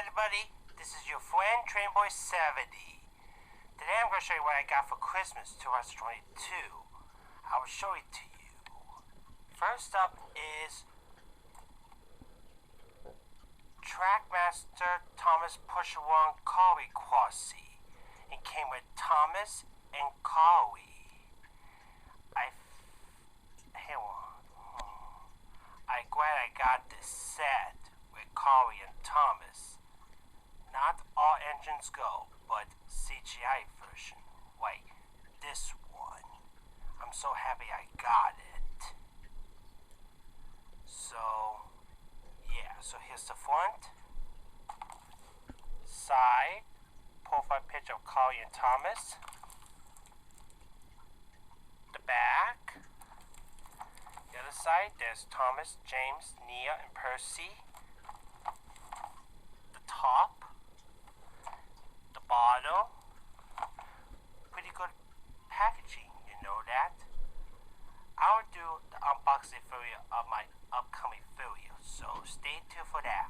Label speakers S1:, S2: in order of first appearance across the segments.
S1: everybody, this is your friend Trainboy70. Today I'm going to show you what I got for Christmas 2022. I will show it to you. First up is Trackmaster Thomas Pusher-One Cowie Quasi. It came with Thomas and Cowie. I'm glad I got this set with Cowie and Thomas. Not all engines go, but CGI version, like this one. I'm so happy I got it. So, yeah, so here's the front, side, profile picture of Cowie and Thomas, the back, the other side, there's Thomas, James, Nia, and Percy, the top, the bottom, pretty good packaging, you know that. I'll do the unboxing video of my upcoming video, so stay tuned for that.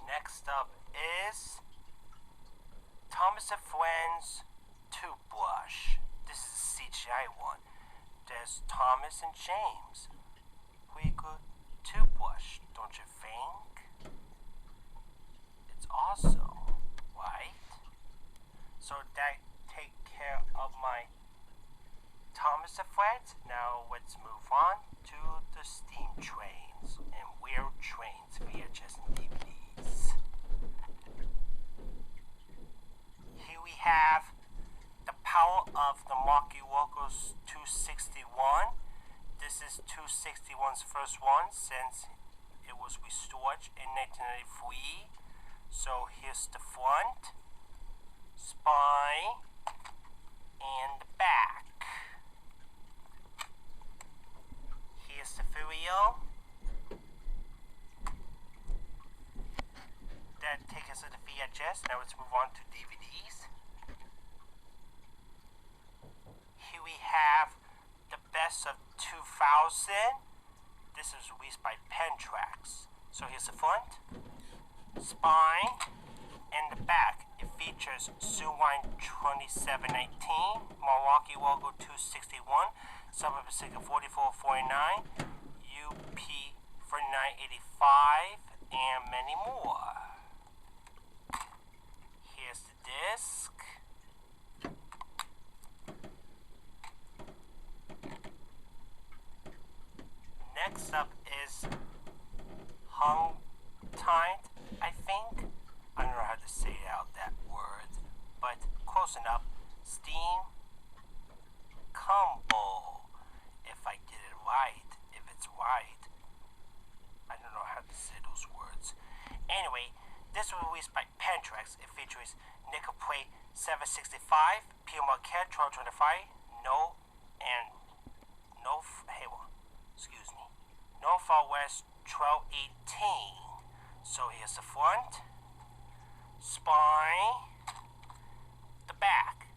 S1: Next up is Thomas and Friends Toothbrush. This is a CGI one. There's Thomas and James. Pretty good toothbrush, don't you think? It's awesome, right? So that take care of my Thomas and Friends. Now let's move on to the Steam Trains and Weird Trains VHS and DVDs. Here we have the Power of the Marky Walkers 261. This is 261's first one since it was restored in 1993. So here's the front, spine, and the back. Here's the video. That takes us to the VHS. Now let's move on to DVDs. Here we have the Best of 2000. This is released by Pentrax. So here's the front, spine, and the back. It features Suwine 2719, Milwaukee Logo 261, Suburban Singer 4449, UP 4985, and many more. Here's the disc. Next up is Hung Time, I think. I don't know how to say out that word, but close enough. Steam Combo. If I did it right, if it's right. I don't know how to say those words. Anyway, this was released by Pentrax. It features Nickel Plate 765, Pierre Marquette 1225, No Far West 1218. So here's the front, spine, the back.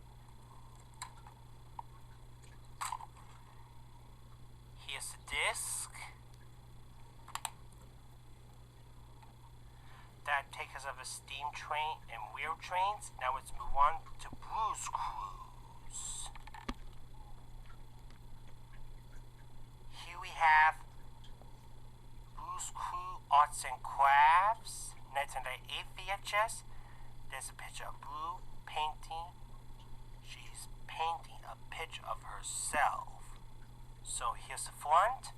S1: Here's the disc. That takes us of a Steam Train and Weird Trains. Now let's move on to Blues Cruise. Here we have Blues Cruise Arts and Crafts 1998 VHS. There's a picture of Blue painting. She's painting a picture of herself. So here's the front,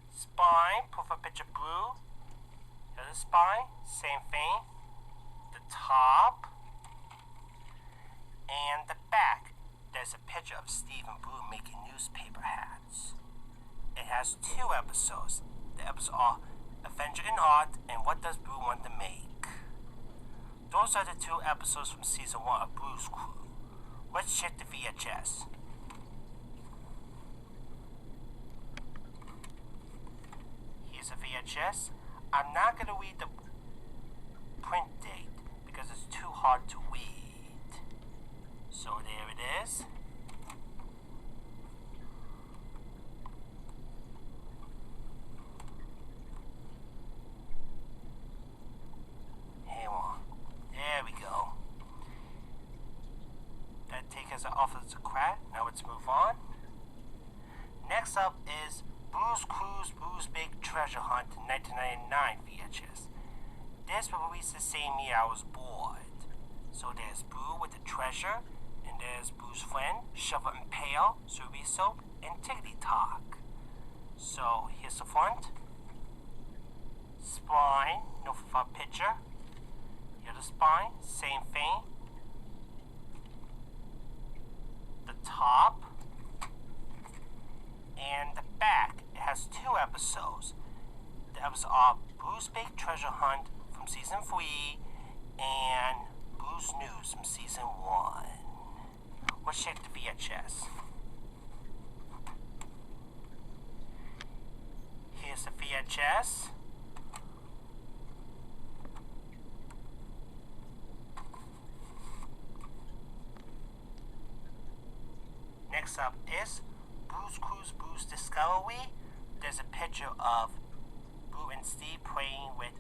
S1: spine, profile picture Blue. There's the spine, same thing. The top and the back. There's a picture of Stephen Blue making newspaper hats. It has 2 episodes. The episodes are Avenger in Art and What Does Blue Want to Make? Those are the 2 episodes from season 1 of Blues Crew. Let's check the VHS. Here's a VHS. I'm not going to read the print date because it's too hard to read. So there it is. That's a crack. Now let's move on. Next up is Blue's Clues Blue's Big Treasure Hunt 1999 VHS. This was released the same year I was born. So there's Blue with the treasure, and there's Blue's friend, Shovel and Pail, Chorizo, and Tickety Tock. So here's the front. Spine, no for picture. Here's the spine, same thing. The top and the back. It has 2 episodes. The episodes are Blue's Big Treasure Hunt from season 3 and Blue's News from season 1. Let's check the VHS. Here's the VHS. Next up is Blue's Clues Blue's Discovery. There's a picture of Blue and Steve playing with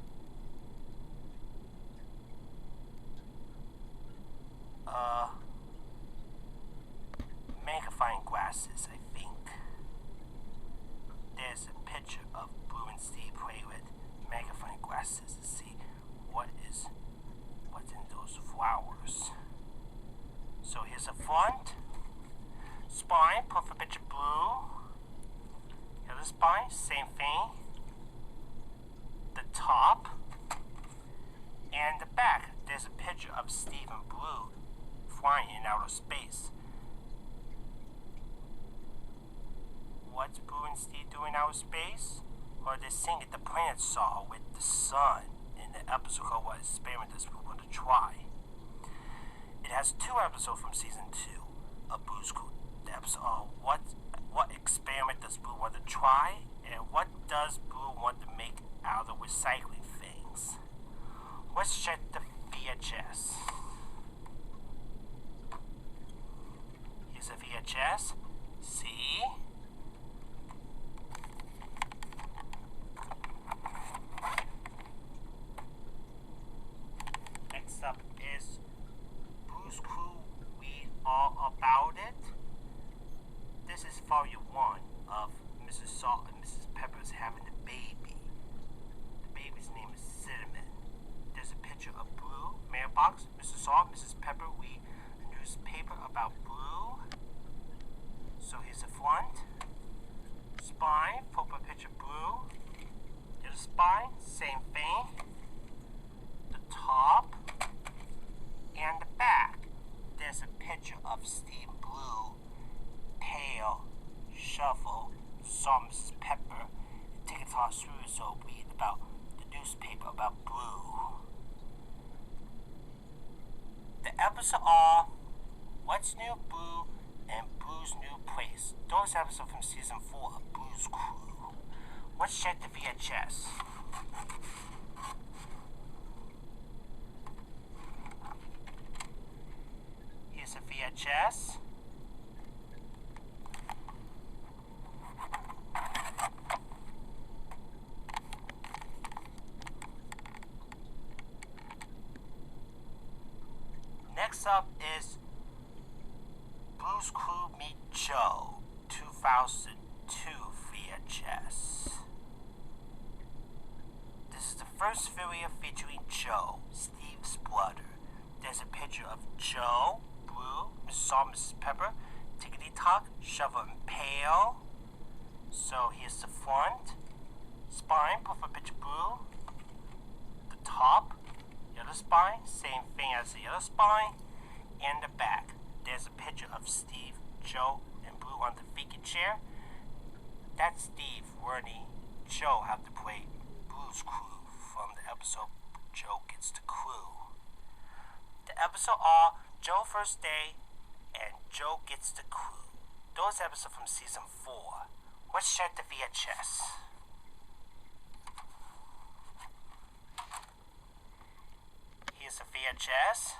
S1: magnifying glasses, I think. There's a picture of Blue and Steve playing with magnifying glasses to see what's in those flowers. So here's the front. Spine, perfect picture Blue. Here's the spine, same thing. The top. And the back, there's a picture of Steve and Blue flying in outer space. What's Blue and Steve doing in outer space? Or they're seeing the planet saw with the sun in the episode called What Experiment Does Blue Want to Try? It has 2 episodes from season 2 of Blue's Clues. The episode are what experiment does Blue want to try, and what does Blue want to make out of recycling things? Let's check the VHS. Here's a VHS. See? Next up is Blue's Clues Read All About It. This is volume 1 of Mrs. Salt and Mrs. Pepper's having a baby. The baby's name is Cinnamon. There's a picture of Blue, mailbox, Mrs. Salt, Mrs. Pepper read a newspaper about Blue. So here's the front. Spine, put a picture of Blue. There's the spine, same thing. The top and the back. There's a picture of Steve Blue, Pail, Shovel, Salt, Mrs. Pepper, and Tickety Tock Chorizo read about the newspaper about Blue. The episodes are What's New Blue and Blue's New Place. Those episodes from season 4 of Blue's Clues. Let's check the VHS. Here's a VHS. Next up is Blue's Clues Meet Joe 2002 VHS. This is the first video featuring Joe, Steve's brother. There's a picture of Joe, Blue, Miss Salt, Mrs. Pepper, Tickety Tock, Shovel and Pail. So here's the front. Spine, put for picture Blue. The top. The other spine, same thing as the other spine. And the back, there's a picture of Steve, Joe, and Blue on the vacant chair. That's Steve warning Joe how to play Blue's Clues from the episode Joe Gets the Clue. The episodes are Joe First Day and Joe Gets the Clue. Those episodes from season 4. Let's check the VHS. Here's the VHS.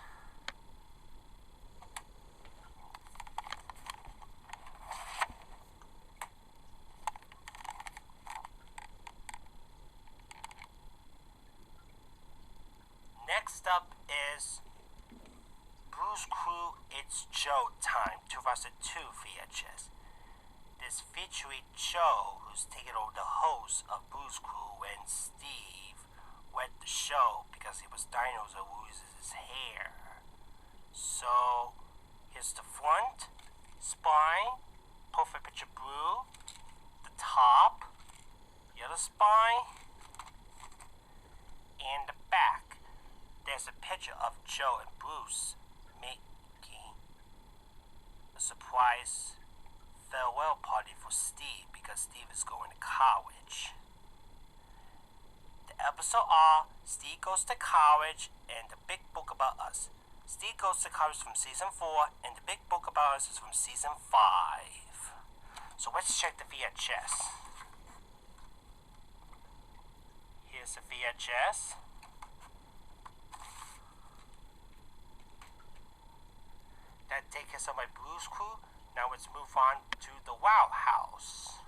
S1: Next up is Blue's Crew, It's Joe Time 2002 VHS. This featuring Joe, who's taking over the host of Blue's Crew when Steve went the show because he was dinosaur who loses his hair. So, here's the front, spine, perfect picture Blue, the top, the other spine, and the back. There's a picture of Joe and Bruce making a surprise farewell party for Steve because Steve is going to college. The episode are Steve Goes to College and The Big Book About Us. Steve Goes to College from season 4 and The Big Book About Us is from season 5. So let's check the VHS. Here's the VHS. That takes us on my Blue's Crew. Now let's move on to the Wow House.